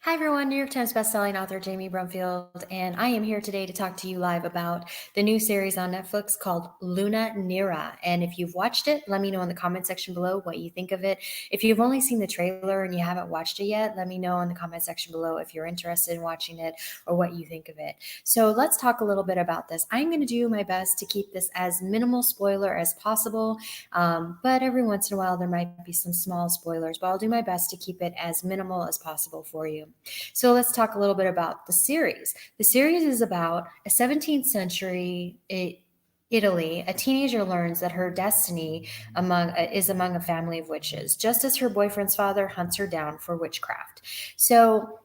Hi, everyone. New York Times bestselling author Jamie Brumfield, and I am here today to talk to you live about the new series on Netflix called Luna Nera. And if you've watched it, let me know in the comment section below what you think of it. If you've only seen the trailer and you haven't watched it yet, let me know in the comment section below if you're interested in watching it or what you think of it. So let's talk a little bit about this. I'm going to do my best to keep this as minimal spoiler as possible, but every once in a while there might be some small spoilers, but I'll do my best to keep it as minimal as possible for you. So let's talk a little bit about the series. The series is about a 17th century Italy. A teenager learns that her destiny is among a family of witches, just as her boyfriend's father hunts her down for witchcraft. So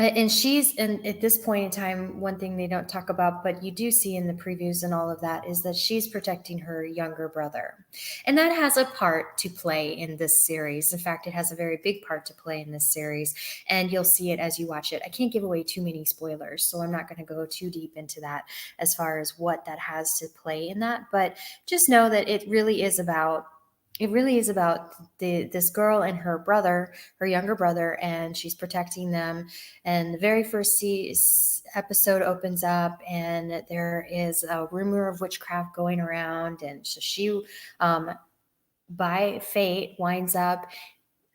and at this point in time, one thing they don't talk about, but you do see in the previews and all of that, is that she's protecting her younger brother. And that has a part to play in this series. In fact, it has a very big part to play in this series, and you'll see it as you watch it. I can't give away too many spoilers, so I'm not going to go too deep into that as far as what that has to play in that, but just know that it really is about this girl and her brother, her younger brother, and she's protecting them. And the very first episode opens up, and there is a rumor of witchcraft going around, and so she, by fate, winds up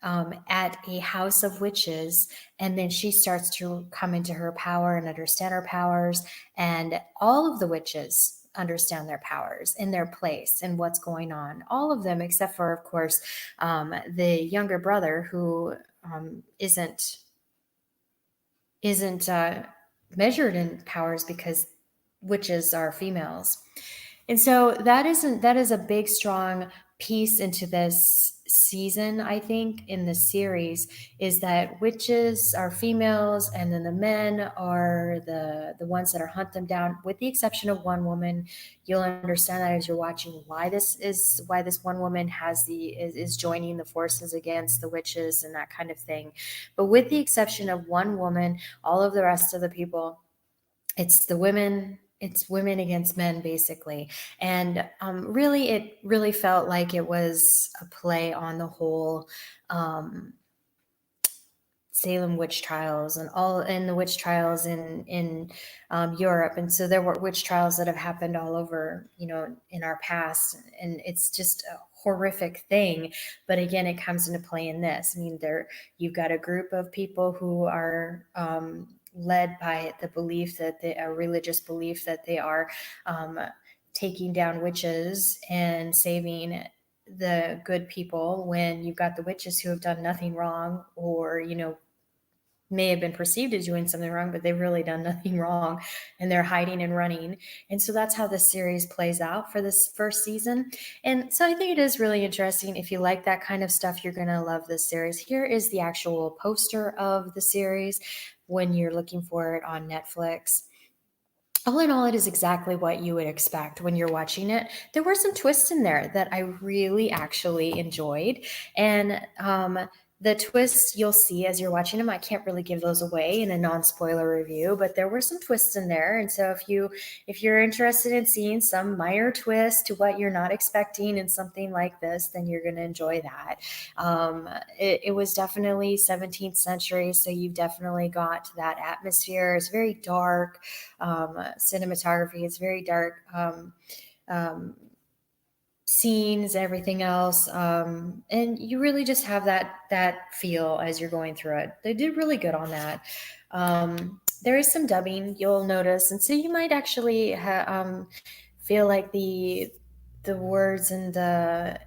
at a house of witches, and then she starts to come into her power and understand her powers, and all of the witches understand their powers in their place and what's going on, all of them except for, of course, the younger brother, who isn't measured in powers because witches are females. And so that is a big, strong piece into this season, I think, in the series, is that witches are females, and then the men are the ones that are hunt them down, with the exception of one woman. You'll understand that as you're watching why this one woman is joining the forces against the witches and that kind of thing. But with the exception of one woman, all of the rest of the people, it's women against men, basically. And really, it really felt like it was a play on the whole Salem witch trials and the witch trials in Europe. And so there were witch trials that have happened all over, in our past, and it's just a horrific thing. But again, it comes into play in this. I mean, you've got a group of people who are led by the belief that a religious belief that they are taking down witches and saving the good people, when you've got the witches who have done nothing wrong, or may have been perceived as doing something wrong, but they've really done nothing wrong, and they're hiding and running. And so that's how this series plays out for this first season. And so I think it is really interesting. If you like that kind of stuff, you're going to love this series. Here is the actual poster of the series when you're looking for it on Netflix. All in all, it is exactly what you would expect when you're watching it. There were some twists in there that I really actually enjoyed. And the twists you'll see as you're watching them, I can't really give those away in a non-spoiler review, but there were some twists in there. And so if you're interested in seeing some minor twist to what you're not expecting in something like this, then you're going to enjoy that. It was definitely 17th century, so you've definitely got that atmosphere. It's very dark. Cinematography is very dark. Scenes, everything else, and you really just have that feel as you're going through it. They did really good on that. There is some dubbing, you'll notice, and so you might actually feel like the words and the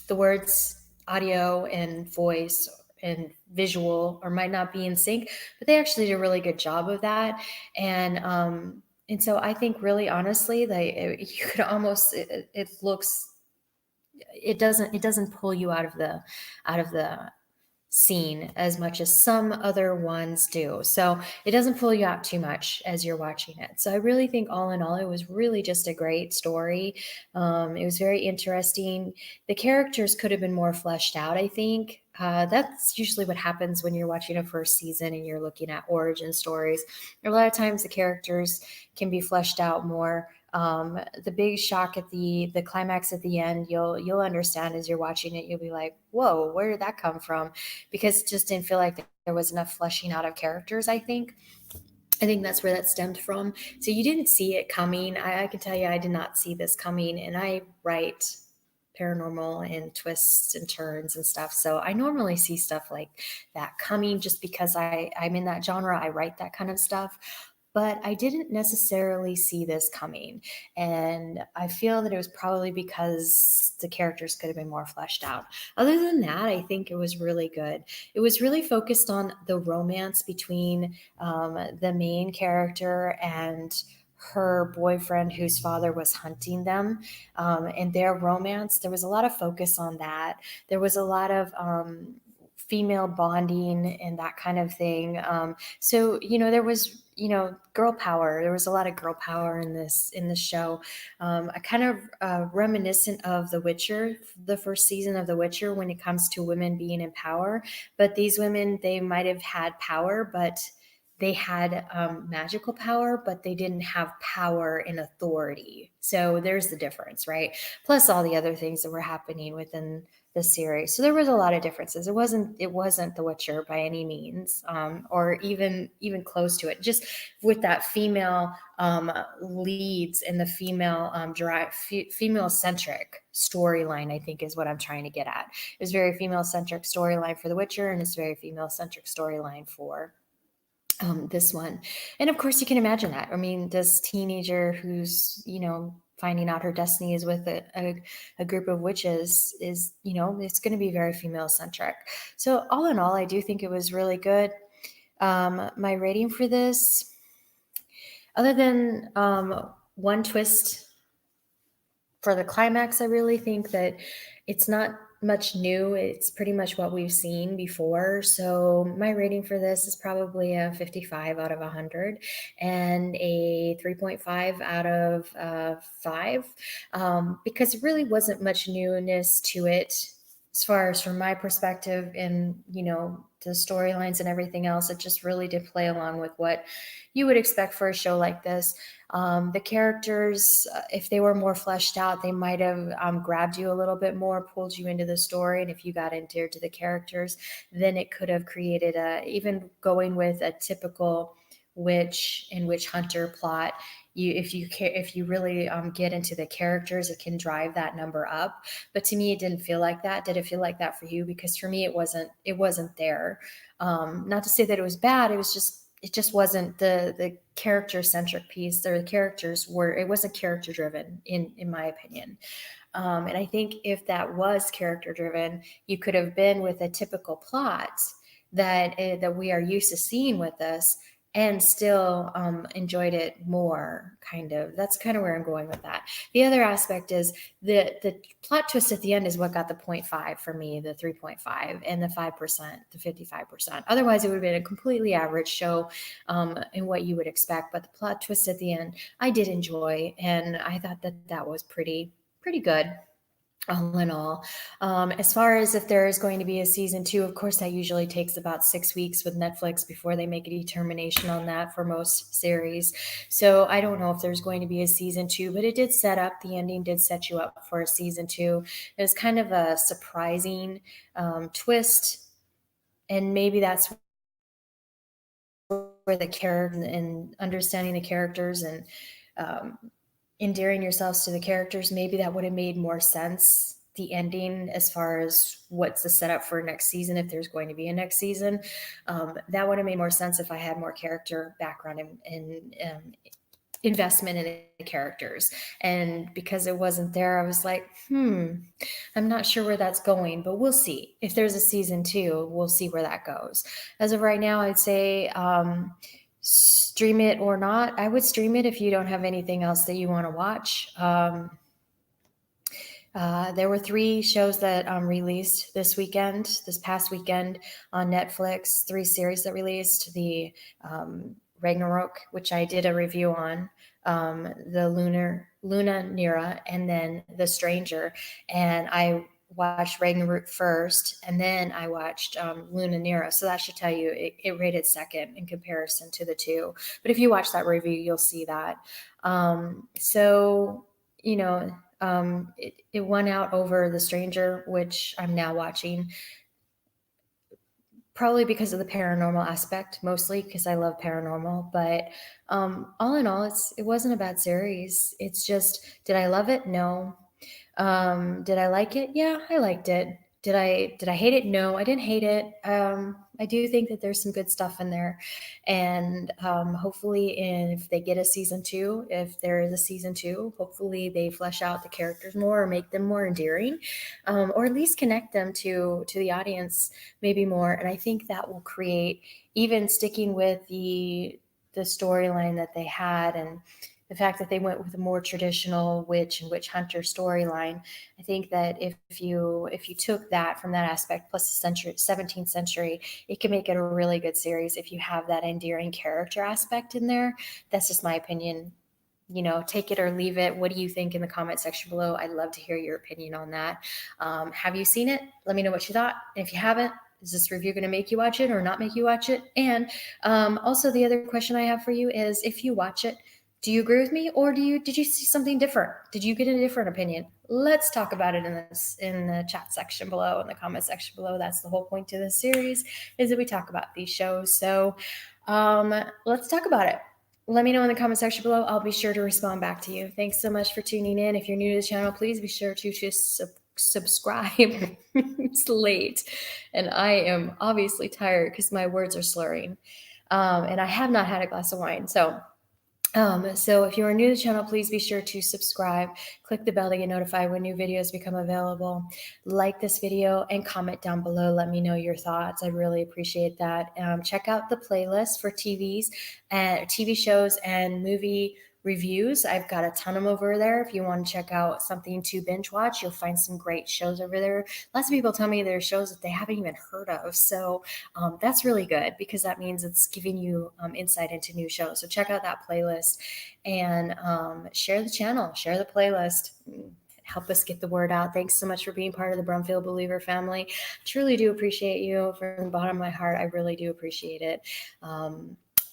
words, audio and voice and visual, or might not be in sync, but they actually did a really good job of that. And so I think, really honestly, you could almost, it doesn't pull you out of the scene as much as some other ones do. So it doesn't pull you out too much as you're watching it. So I really think, all in all, it was really just a great story. It was very interesting. The characters could have been more fleshed out, I think. That's usually what happens when you're watching a first season and you're looking at origin stories. A lot of times the characters can be fleshed out more. The big shock at the climax at the end, you'll understand as you're watching it. You'll be like, whoa, where did that come from? Because it just didn't feel like there was enough fleshing out of characters, I think that's where that stemmed from. So you didn't see it coming. I can tell you, I did not see this coming, and I write paranormal and twists and turns and stuff. So I normally see stuff like that coming just because I'm in that genre. I write that kind of stuff. But I didn't necessarily see this coming. And I feel that it was probably because the characters could have been more fleshed out. Other than that, I think it was really good. It was really focused on the romance between the main character and her boyfriend whose father was hunting them, and their romance. There was a lot of focus on that. There was a lot of female bonding and that kind of thing. So there was girl power. There was a lot of girl power in this show. I kind of reminiscent of The Witcher, the first season of The Witcher, when it comes to women being in power. But these women, they might have had power, but they had magical power, but they didn't have power and authority. So there's the difference, right? Plus all the other things that were happening within the series. So there was a lot of differences. It wasn't The Witcher by any means, or even close to it. Just with that female leads and the female female centric storyline, I think is what I'm trying to get at. It's very female centric storyline for The Witcher, and it's very female centric storyline for this one. And of course, you can imagine that. I mean, this teenager who's, finding out her destiny is with a group of witches is, it's going to be very female centric. So, all in all, I do think it was really good. My rating for this, other than one twist for the climax, I really think that it's not much new. It's pretty much what we've seen before. So my rating for this is probably a 55 out of 100 and a 3.5 out of 5, because it really wasn't much newness to it as far as from my perspective. And the storylines and everything else, it just really did play along with what you would expect for a show like this. The characters, if they were more fleshed out, they might have grabbed you a little bit more, pulled you into the story. And if you got endeared to the characters, then it could have created even going with a typical witch and witch hunter plot. If you really get into the characters, it can drive that number up. But to me, it didn't feel like that. Did it feel like that for you? Because for me, it wasn't there. Not to say that it was bad. It just wasn't the character centric piece. The characters it wasn't character driven in my opinion. And I think if that was character driven, you could have been with a typical plot that we are used to seeing with us, and still enjoyed it more, kind of. That's kind of where I'm going with that. The other aspect is the plot twist at the end is what got the 0.5 for me, the 3.5, and the 5%, the 55%. Otherwise, it would have been a completely average show in what you would expect. But the plot twist at the end, I did enjoy, and I thought that was pretty good. All in all, as far as if there is going to be a season 2, of course, that usually takes about 6 weeks with Netflix before they make a determination on that for most series. So I don't know if there's going to be a season 2, but the ending did set you up for a season 2. It was kind of a surprising twist, and maybe that's where the character and understanding the characters and endearing yourselves to the characters, maybe that would have made more sense, the ending, as far as what's the setup for next season, if there's going to be a next season. That would have made more sense if I had more character background and investment in the characters. And because it wasn't there, I was like, I'm not sure where that's going, but we'll see. If there's a season 2, we'll see where that goes. As of right now, I'd say stream it or not. I would stream it if you don't have anything else that you want to watch. There were 3 shows that released this past weekend on Netflix, 3 series that released. The Ragnarok, which I did a review on, the Luna Nera, and then The Stranger. And I watched Ragnarok first, and then I watched Luna Nera. So that should tell you it rated second in comparison to the two. But if you watch that review, you'll see that. So, you know, it won out over The Stranger, which I'm now watching. Probably because of the paranormal aspect, mostly because I love paranormal. But all in all, it wasn't a bad series. It's just, did I love it? No. Did I like it? Yeah, I liked it. Did I hate it? No, I didn't hate it. I do think that there's some good stuff in there, and hopefully, if they get a season two, if there is a season two, hopefully they flesh out the characters more or make them more endearing, or at least connect them to the audience maybe more. And I think that will create, even sticking with the storyline that they had, and the fact that they went with a more traditional witch and witch hunter storyline. I think that if you took that from that aspect plus the 17th century, it can make it a really good series if you have that endearing character aspect in there. That's just my opinion. Take it or leave it. What do you think in the comment section below? I'd love to hear your opinion on that. Have you seen it? Let me know what you thought. And if you haven't, is this review going to make you watch it or not make you watch it? And also, the other question I have for you is, if you watch it, do you agree with me, or did you see something different? Did you get a different opinion? Let's talk about it in the chat section below, in the comment section below. That's the whole point to this series, is that we talk about these shows. So let's talk about it. Let me know in the comment section below. I'll be sure to respond back to you. Thanks so much for tuning in. If you're new to the channel, please be sure to just subscribe. It's late, and I am obviously tired because my words are slurring, and I have not had a glass of wine. So if you are new to the channel, please be sure to subscribe, click the bell to get notified when new videos become available, like this video, and comment down below. Let me know your thoughts. I really appreciate that. Check out the playlist for TV shows and movie reviews. I've got a ton of them over there. If you want to check out something to binge watch, you'll find some great shows over there. Lots of people tell me there are shows that they haven't even heard of. So that's really good, because that means it's giving you insight into new shows. So check out that playlist, and share the channel, share the playlist. Help us get the word out. Thanks so much for being part of the Brumfield Believer family. Truly do appreciate you from the bottom of my heart. I really do appreciate it.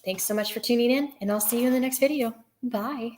Thanks so much for tuning in, and I'll see you in the next video. Bye.